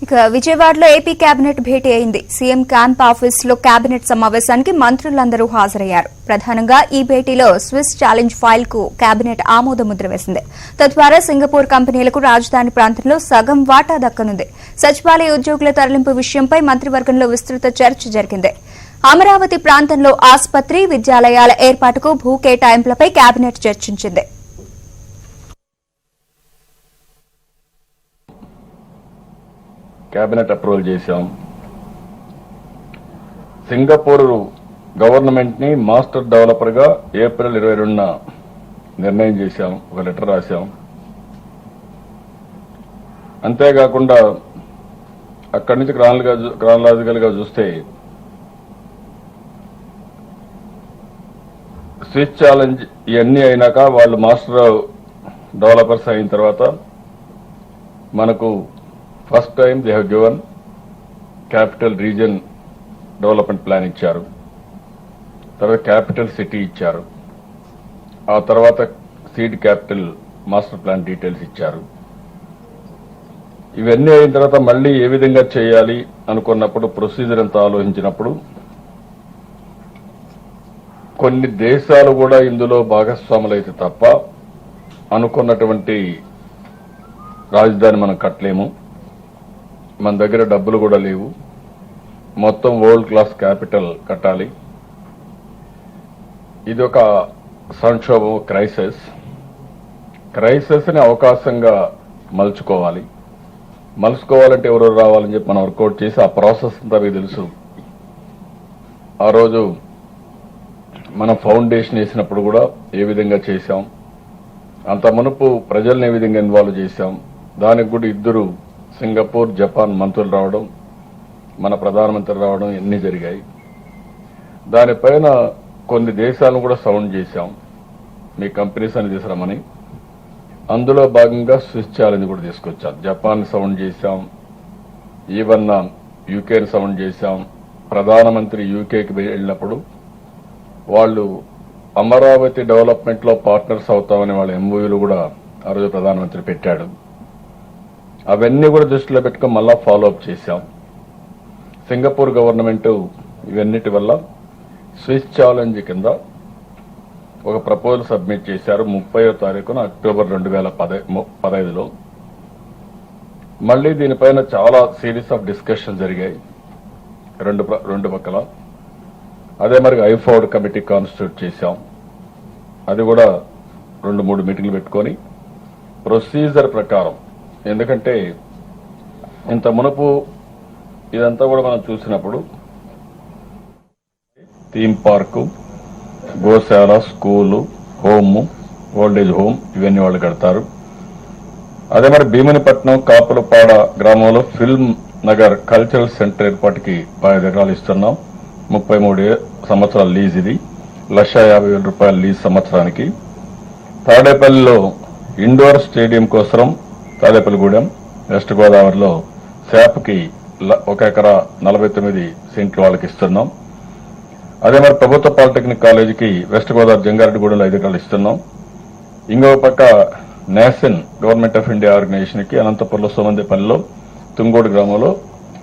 ఇక విజయవాడలో AP cabinet భేటీ అయింది. సీఎం క్యాంప్ ఆఫీస్ లో కేబినెట్ సమావేశానికి మంత్రులందరూ హాజరయ్యారు. ప్రధానంగా ఈ భేటీలో స్విస్ ఛాలెంజ్ ఫైల్ కు కేబినెట్ ఆమోద ముద్ర వేసింది. తద్వారా సింగపూర్ కంపెనీలకు రాజధాని ప్రాంతంలో సగం వాటా దక్కనుంది. సచివాలయ ఉద్యోగుల తరలింపు విషయంపై మంత్రివర్గంలో విస్తృత చర్చ జరిగింది. అమరావతి ప్రాంతంలో ఆసుపత్రి, విద్యాలయాల ఏర్పాటుకు భూ కేటాయింపులపై కేబినెట్ చర్చించింది. कैबिनेट अप्रूवल చేశాం. సింగపూర్ గవర్నమెంట్ ని మాస్టర్ డెవలపర్ గా ఏప్రిల్ 22న నిర్ణయం చేశాం. ఒక లెటర్ రాశాం. అంతేకాకుండా అక్కడి నుంచి క్రానలాజికల్ గా చూస్తే స్విచ్ ఛాలెంజ్ ఇవన్నీ అయినాక వాళ్ళు మాస్టర్ డెవలపర్స్ అయిన తర్వాత మనకు first time they have given capital region development plan ఇచ్చారు. తర్వాత క్యాపిటల్ సిటీ ఇచ్చారు. ఆ తర్వాత seed capital master plan details ఇచ్చారు. ఇవన్నీ అయిన తర్వాత మళ్లీ ఏ విధంగా చేయాలి అనుకున్నప్పుడు ప్రొసీజర్ అంతా ఆలోచించినప్పుడు కొన్ని దేశాలు కూడా ఇందులో భాగస్వాములైతే తప్ప అనుకున్నటువంటి రాజధాని మనం కట్టలేము. మన దగ్గర డబ్బులు కూడా లేవు. మొత్తం వరల్డ్ క్లాస్ క్యాపిటల్ కట్టాలి. ఇది ఒక సంక్షోభం, క్రైసిస్ ని అవకాశంగా మలుచుకోవాలంటే ఎవరు రావాలని చెప్పి మనం వర్కౌట్ చేసి ఆ ప్రాసెస్ అంతా మీకు తెలుసు. ఆ రోజు మనం ఫౌండేషన్ వేసినప్పుడు కూడా ఏ విధంగా చేశాం, అంత మునుపు ప్రజల్ని ఏ విధంగా ఇన్వాల్వ్ చేశాం. దానికి కూడా ఇద్దరు సింగపూర్, జపాన్ మంత్రులు రావడం, మన ప్రధానమంత్రి రావడం ఇవన్నీ జరిగాయి. దానిపైన కొన్ని దేశాలను కూడా సౌండ్ చేశాం, మీ కంపెనీస్ అని తీసుకురమని. అందులో భాగంగా స్విస్ ఛాలెంజ్ కూడా తీసుకొచ్చాం. జపాన్ సౌండ్ చేశాం, ఈవెన్ యూకేని సౌండ్ చేశాం. ప్రధానమంత్రి యూకేకి వెళ్ళినప్పుడు వాళ్ళు అమరావతి డెవలప్మెంట్ లో పార్ట్నర్స్ అవుతామని వాళ్ళ ఎంఓయూలు కూడా ఆ రోజు ప్రధానమంత్రి పెట్టాడు. అవన్నీ కూడా దృష్టిలో పెట్టుకుని మళ్ళా ఫాలో అప్ చేశాం. సింగపూర్ గవర్నమెంట్ ఇవన్నిటి వల్ల స్విస్ ఛాలెంజ్ కింద ఒక ప్రపోజల్ సబ్మిట్ చేశారు 30వ తారీఖున అక్టోబర్ 2015లో. మళ్లీ దీనిపైన చాలా సిరీస్ ఆఫ్ డిస్కషన్ జరిగాయి రెండు పక్కల. అదే మరి ఐఫోర్డ్ కమిటీ కాన్స్టిట్యూట్ చేశాం. అది కూడా 2-3 మీటింగ్లు పెట్టుకొని ప్రొసీజర్ ప్రకారం, ఎందుకంటే ఇంత మునుపు ఇదంతా కూడా మనం చూసినప్పుడు థీమ్ పార్కు, గోశాల, స్కూలు, హోమ్, ఓల్డేజ్ హోమ్ ఇవన్నీ వాళ్ళు కడతారు. అదే మరి భీమునిపట్నం కాపులపాడ గ్రామంలో ఫిల్మ్ నగర్ కల్చరల్ సెంటర్ ఏర్పాటుకి 5 ఎకరాలు ఇస్తున్నాం. 33 సంవత్సరాల లీజ్. ఇది ₹1,50,000 లీజ్ సంవత్సరానికి. తాడేపల్లిలో ఇండోర్ స్టేడియం కోసం తాడేపల్లిగూడెం, వెస్ట్ గోదావరిలో శాప్కి 1 ఎకరా 49 సెంట్లు వాళ్ళకి ఇస్తున్నాం. అదే మరి ప్రభుత్వ పాలిటెక్నిక్ కాలేజీకి వెస్ట్ గోదావరి జంగారెడ్డిగూడెంలో 5 ఎకరాలు ఇస్తున్నాం. ఇంకో పక్క నేసన్ గవర్నమెంట్ ఆఫ్ ఇండియా ఆర్గనైజేషన్ కి అనంతపురంలో సోమందేపల్లిలో తుంగోడు గ్రామంలో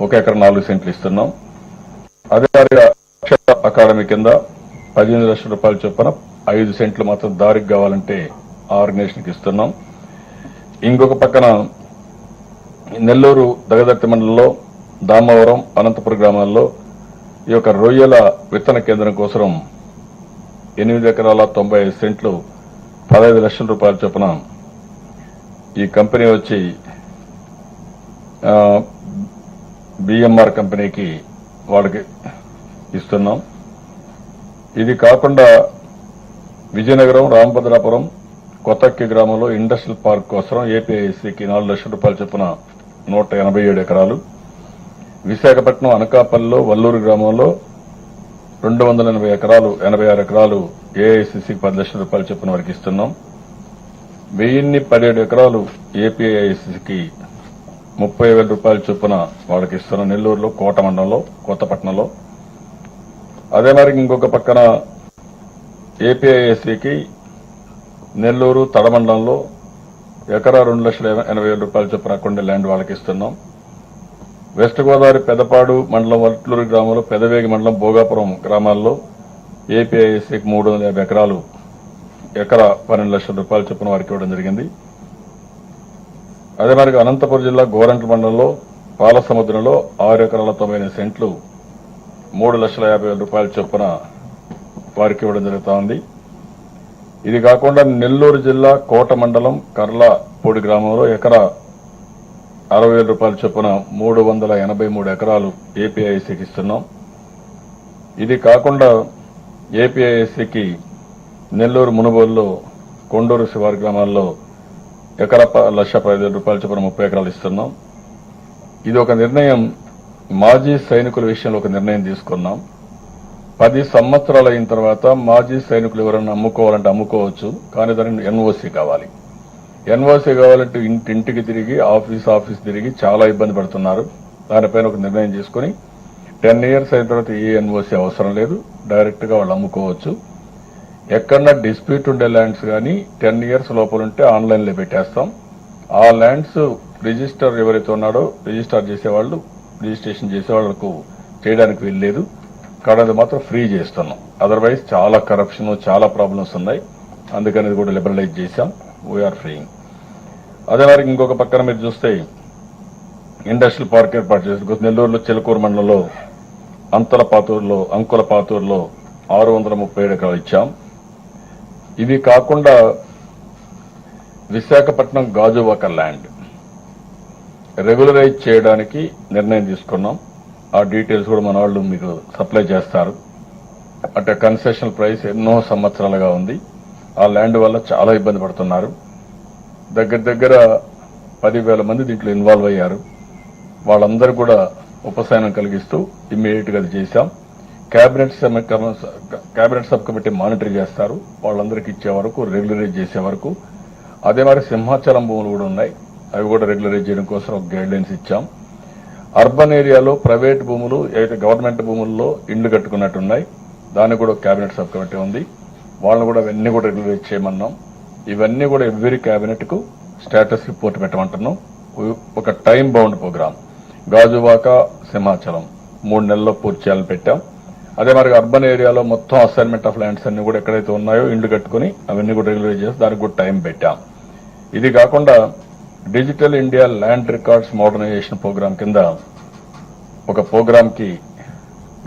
1 ఎకరా 4 సెంట్లు ఇస్తున్నాం. అదే అక్షర అకాడమీ కింద ₹15 లక్షల చొప్పున 5 సెంట్లు మాత్రం దారికి కావాలంటే ఆ ఆర్గనైజేషన్కి ఇస్తున్నాం. ఇంకొక పక్కన నెల్లూరు దగదర్తి మండలంలో దామవరం, అనంతపురం గ్రామాల్లో ఈ యొక్క రొయ్యల విత్తన కేంద్రం కోసం 8 ఎకరాల 95 సెంట్లు ₹15 లక్షల చొప్పున ఈ కంపెనీ వచ్చి బిఎంఆర్ కంపెనీకి వాళ్ళకి ఇస్తున్నాం. ఇది కాకుండా విజయనగరం, రామభద్రాపురం, కొత్తక్కి గ్రామంలో ఇండస్ట్రియల్ పార్క్ కోసం ఏపీఐసీకి ₹4 లక్షల చొప్పున 187 ఎకరాలు. విశాఖపట్నం అనకాపల్లిలో వల్లూరు గ్రామంలో 280 ఎకరాలు 86 ఎకరాలు ఏఐసీసీకి ₹10 లక్షల చొప్పున వారికి ఇస్తున్నాం. 1017 ఎకరాలు ఏపీఐసీకి ₹30,000 చొప్పున వాళ్ళకి ఇస్తున్నాం. నెల్లూరులో కోట మండలంలో, కొత్తపట్నంలో. అదే మరి ఇంకొక పక్కన ఏపీఐసీకి నెల్లూరు తడమండలంలో ఎకరా ₹2,80,000 చొప్పున కొండ ల్యాండ్ వాళ్ళకి ఇస్తున్నాం. వెస్ట్ గోదావరి పెదపాడు మండలం వట్లూరు గ్రామంలో పెదవేగి మండలం భోగాపురం గ్రామాల్లో ఏపీఐఎస్సీకి 350 ఎకరాలు ఎకరా 12 లక్షల రూపాయలు చొప్పున వారికి ఇవ్వడం జరిగింది. అదే మరి అనంతపురం జిల్లా గోరంట్ల మండలంలో పాలసముద్రంలో 6 ఎకరాల 98 సెంట్లు 3,50,000 రూపాయల చొప్పున వారికి ఇవ్వడం జరుగుతూ ఉంది. ఇది కాకుండా నెల్లూరు జిల్లా కోట మండలం కర్లపూడి గ్రామంలో ఎకరా 60,000 రూపాయల చొప్పున 383 ఎకరాలు ఏపీఐఎస్సీకి ఇస్తున్నాం. ఇది కాకుండా ఏపీఐఎస్సీకి నెల్లూరు మునుగోలులో కొండూరు శివారు గ్రామాల్లో ఎకరా 1,15,000 రూపాయల చొప్పున 30 ఎకరాలు ఇస్తున్నాం. ఇది ఒక నిర్ణయం. మాజీ సైనికుల విషయంలో ఒక నిర్ణయం తీసుకున్నాం. 10 సంవత్సరాలు అయిన తర్వాత మాజీ సైనికులు ఎవరైనా అమ్ముకోవాలంటే అమ్ముకోవచ్చు, కానీ దానికి ఎన్ఓసీ కావాలి. ఎన్ఓసీ కావాలంటే ఇంటింటికి తిరిగి ఆఫీస్ తిరిగి చాలా ఇబ్బంది పడుతున్నారు. దానిపైన ఒక నిర్ణయం తీసుకుని 10 ఇయర్స్ అయిన తర్వాత ఏ ఎన్ఓసీ అవసరం లేదు, డైరెక్ట్ గా వాళ్ళు అమ్ముకోవచ్చు. ఎక్కడన్నా డిస్ప్యూట్ ఉండే ల్యాండ్స్ కానీ 10 ఇయర్స్ లోపల ఉంటే ఆన్లైన్ లో పెట్టేస్తాం. ఆ ల్యాండ్స్ రిజిస్టర్ ఎవరైతే ఉన్నాడో రిజిస్ట్రేషన్ చేసే వాళ్లకు చేయడానికి వీల్లేదు. కాబట్టి మాత్రం ఫ్రీ చేస్తున్నాం. అదర్వైజ్ చాలా కరప్షన్, చాలా ప్రాబ్లమ్స్ ఉన్నాయి. అందుకని ఇది కూడా లిబరలైజ్ చేశాం. We are freeing. అదే మరి ఇంకొక పక్కన మీరు చూస్తే ఇండస్ట్రియల్ పార్క్ ఏర్పాటు చేసి నెల్లూరులో చిలకూరు మండలంలో అంకులపాతూరులో 637 ఎకరాలు ఇచ్చాం. ఇవి కాకుండా విశాఖపట్నం గాజువాక ల్యాండ్ రెగ్యులరైజ్ చేయడానికి నిర్ణయం తీసుకున్నాం. ఆ డీటెయిల్స్ కూడా మన వాళ్ళు మీకు సప్లై చేస్తారు. అంటే కన్సెషనల్ ప్రైస్ ఎన్నో సంవత్సరాలుగా ఉంది. ఆ ల్యాండ్ వల్ల చాలా ఇబ్బంది పడుతున్నారు. దగ్గర 10,000 మంది దీంట్లో ఇన్వాల్వ్ అయ్యారు. వాళ్ళందరూ కూడా ఉపశమనం కలిగిస్తూ ఇమ్మీడియట్ గా అది చేశాం. కేబినెట్ సబ్ కమిటీ మానిటర్ చేస్తారు. వాళ్ళందరికీ ఇచ్చే వరకు, రెగ్యులరైజ్ చేసే వరకు. అదే మరి సింహాచలం భూములు కూడా ఉన్నాయి. అవి కూడా రెగ్యులరైజ్ చేయడం కోసం ఒక గైడ్ లైన్స్ ఇచ్చాం. అర్బన్ ఏరియాలో ప్రైవేట్ భూములు ఏదైతే గవర్నమెంట్ భూముల్లో ఇండ్లు కట్టుకున్నట్టున్నాయి, దానికి కూడా కేబినెట్ సబ్ కమిటీ ఉంది. వాళ్ళని కూడా అవన్నీ కూడా రెగ్యులరైజ్ చేయమన్నాం. ఇవన్నీ కూడా ఎవ్రీ కేబినెట్ కు స్టేటస్ రిపోర్ట్ పెట్టమంటున్నాం. ఒక time bound programme. Gajuwaka, Simhachalam 3 నెలల్లో పూర్తి చేయాలని పెట్టాం. అదే మరి అర్బన్ ఏరియాలో మొత్తం అసైన్మెంట్ ఆఫ్ ల్యాండ్స్ అన్ని కూడా ఎక్కడైతే ఉన్నాయో ఇండ్లు కట్టుకుని అవన్నీ కూడా రెగ్యులరైజ్ చేసి దానికి కూడా టైం పెట్టాం. ఇది కాకుండా digital India land records modernization programme కింద ఒక ప్రోగ్రామ్ కి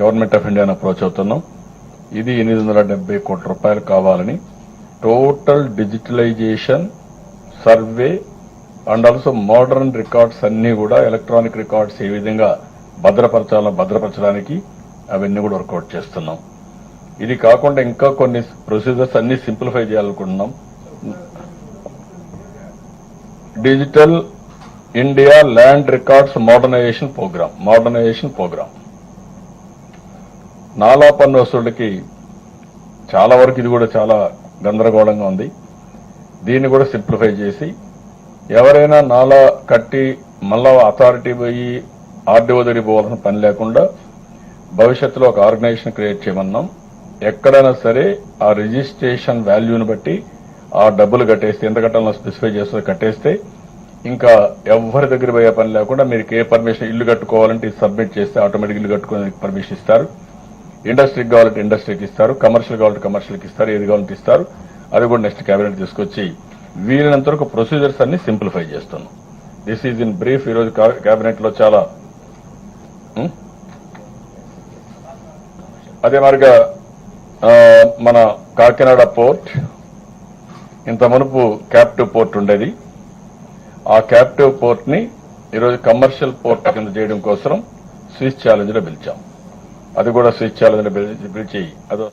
గవర్నమెంట్ ఆఫ్ ఇండియాను అప్రోచ్ అవుతున్నాం. ఇది 870 కోట్ల రూపాయలు కావాలని total digitalization, survey and also modern records అన్ని కూడా ఎలక్ట్రానిక్ రికార్డ్స్ ఏ విధంగా భద్రపరచడానికి అవన్నీ కూడా వర్కౌట్ చేస్తున్నాం. ఇది కాకుండా ఇంకా కొన్ని ప్రొసీజర్స్ అన్ని సింప్లిఫై చేయాలనుకుంటున్నాం. Digital India land records modernization programme నాలా పన్ను వసూళ్లకి చాలా వరకు ఇది కూడా చాలా గందరగోళంగా ఉంది. దీన్ని కూడా సింప్లిఫై చేసి ఎవరైనా నాలా కట్టి మళ్ళా అథారిటీ పోయి ఆర్డీఓ దగ్గరికి పోవాల్సిన పని లేకుండా భవిష్యత్తులో ఒక ఆర్గనైజేషన్ క్రియేట్ చేయమన్నాం. ఎక్కడైనా సరే ఆ రిజిస్ట్రేషన్ వాల్యూని బట్టి ఆ డబ్బులు కట్టేస్తే, ఎంత కట్టాలో స్పెసిఫై చేస్తే కట్టేస్తే ఇంకా ఎవరి దగ్గర పోయే పని లేకుండా మీరు ఏ పర్మిషన్ ఇల్లు కట్టుకోవాలంటే ఇది సబ్మిట్ చేస్తే ఆటోమేటిక్ ఇల్లు కట్టుకోవడానికి పర్మిషన్ ఇస్తారు. ఇండస్ట్రీకి కావాలంటే ఇండస్ట్రీకి ఇస్తారు, కమర్షియల్ కావాలంటే కమర్షియల్కి ఇస్తారు, ఏది కావాలంటే ఇస్తారు. అది కూడా నెక్స్ట్ కేబినెట్ తీసుకొచ్చి వీలైనంత వరకు ప్రొసీజర్స్ అన్ని సింప్లిఫై చేస్తున్నాం. This is in brief. ఈరోజు కేబినెట్ లో చాలా అదే మరిగా మన కాకినాడ పోర్ట్ ఇంత మునుపు క్యాప్టివ్ పోర్ట్ ఉండేది. ఆ క్యాప్టివ్ పోర్ట్ ని ఈరోజు కమర్షియల్ పోర్ట్ కింద చేయడం కోసం స్విస్ ఛాలెంజ్ లో పిలిచాం. అది కూడా స్విస్ ఛాలెంజ్ లో పిలిచి అదో